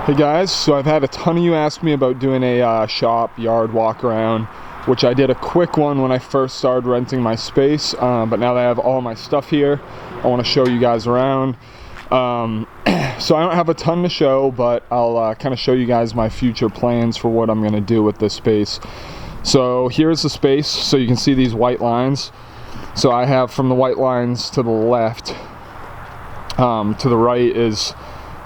Hey guys, so I've had a ton of you ask me about doing a shop yard walk around, which I did a quick one when I first started renting my space, but now that I have all my stuff here, I want to show you guys around. So I don't have a ton to show, but I'll kind of show you guys my future plans for what I'm going to do with this space. So here's the space, so you can see these white lines. So I have from the white lines to the left, to the right is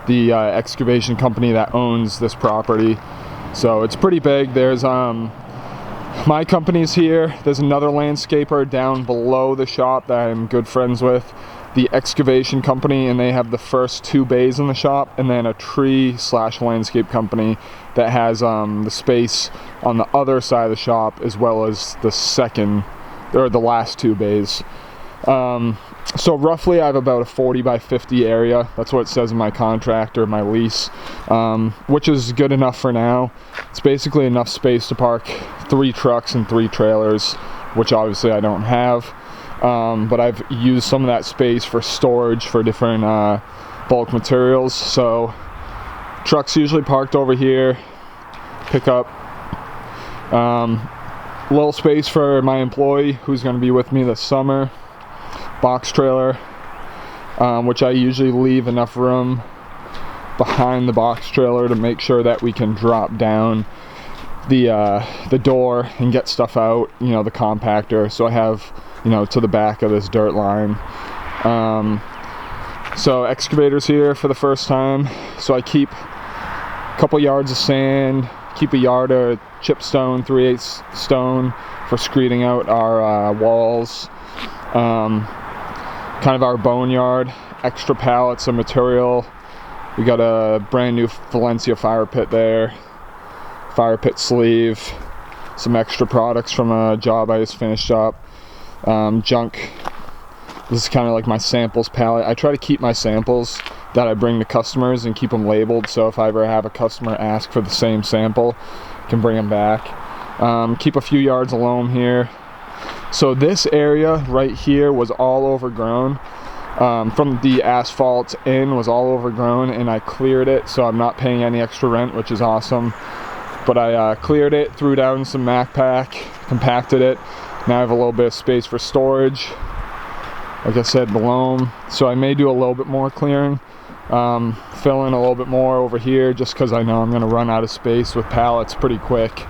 the excavation company that owns this property. So it's pretty big. There's my company's here. There's another landscaper down below the shop that I'm good friends with, the excavation company, and they have the first 2 bays in the shop, and then a tree/landscape company that has the space on the other side of the shop, as well as the second or the last 2 bays. So roughly I have about a 40 by 50 area. That's what it says in my contract or my lease, which is good enough for now. It's basically enough space to park 3 trucks and 3 trailers, which obviously I don't have. But I've used some of that space for storage for different bulk materials. So trucks usually parked over here, pick up little space for my employee who's going to be with me this summer. Box trailer, which I usually leave enough room behind the box trailer to make sure that we can drop down the door and get stuff out, you know, the compactor. So I have, you know, to the back of this dirt line. So excavator's here for the first time. So I keep a couple yards of sand, keep a yard of chip stone, 3/8 stone for screeding out our walls. Kind of our boneyard, extra pallets of material. We got a brand new Valencia fire pit there, fire pit sleeve, some extra products from a job I just finished up, junk. This is kind of like my samples palette. I try to keep my samples that I bring to customers and keep them labeled, so if I ever have a customer ask for the same sample, I can bring them back. Keep a few yards of loam here. So this area right here was all overgrown. From the asphalt in was all overgrown, and I cleared it, so I'm not paying any extra rent, which is awesome. But I cleared it, threw down some Mac Pack, compacted it. Now I have a little bit of space for storage. Like I said, the loam. So I may do a little bit more clearing, fill in a little bit more over here, just because I know I'm going to run out of space with pallets pretty quick.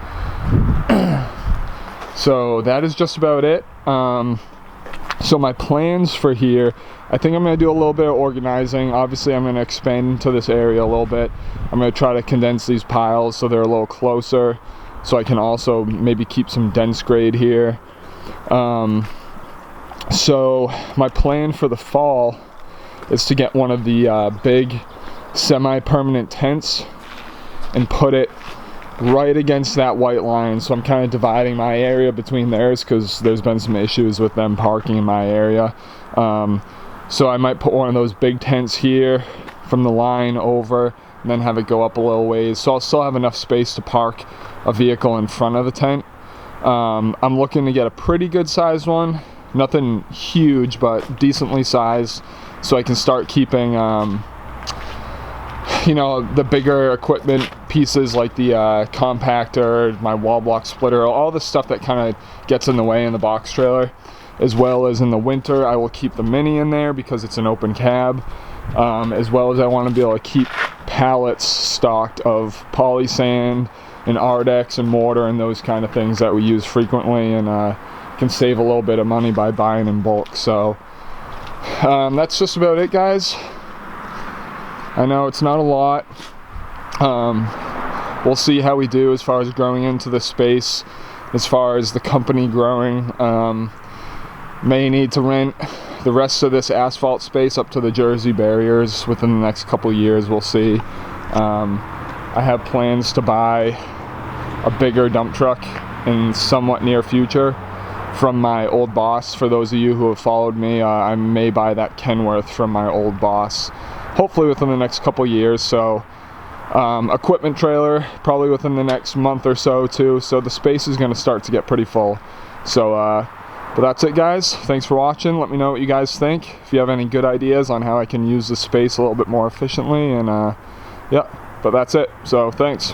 So that is just about it. So my plans for here, I think I'm going to do a little bit of organizing. Obviously I'm going to expand into this area a little bit. I'm going to try to condense these piles so they're a little closer, so I can also maybe keep some dense grade here. So my plan for the fall is to get one of the big semi-permanent tents and put it right against that white line. So I'm kind of dividing my area between theirs, because there's been some issues with them parking in my area. So I might put one of those big tents here from the line over, and then have it go up a little ways, so I'll still have enough space to park a vehicle in front of the tent. I'm looking to get a pretty good sized one, nothing huge but decently sized, so I can start keeping you know, the bigger equipment pieces like the compactor, my wall block splitter, all the stuff that kind of gets in the way in the box trailer. As well as in the winter, I will keep the Mini in there because it's an open cab. As well as I want to be able to keep pallets stocked of poly sand and Ardex and mortar and those kind of things that we use frequently, and can save a little bit of money by buying in bulk. So that's just about it, guys. I know it's not a lot. We'll see how we do as far as growing into the space, as far as the company growing. May need to rent the rest of this asphalt space up to the Jersey barriers within the next couple years. We'll see. I have plans to buy a bigger dump truck in somewhat near future from my old boss. For those of you who have followed me, I may buy that Kenworth from my old boss, hopefully within the next couple years. So equipment trailer probably within the next month or so too. So the space is going to start to get pretty full. So but that's it, guys. Thanks for watching. Let me know what you guys think. If you have any good ideas on how I can use the space a little bit more efficiently, and yeah, But that's it. So thanks.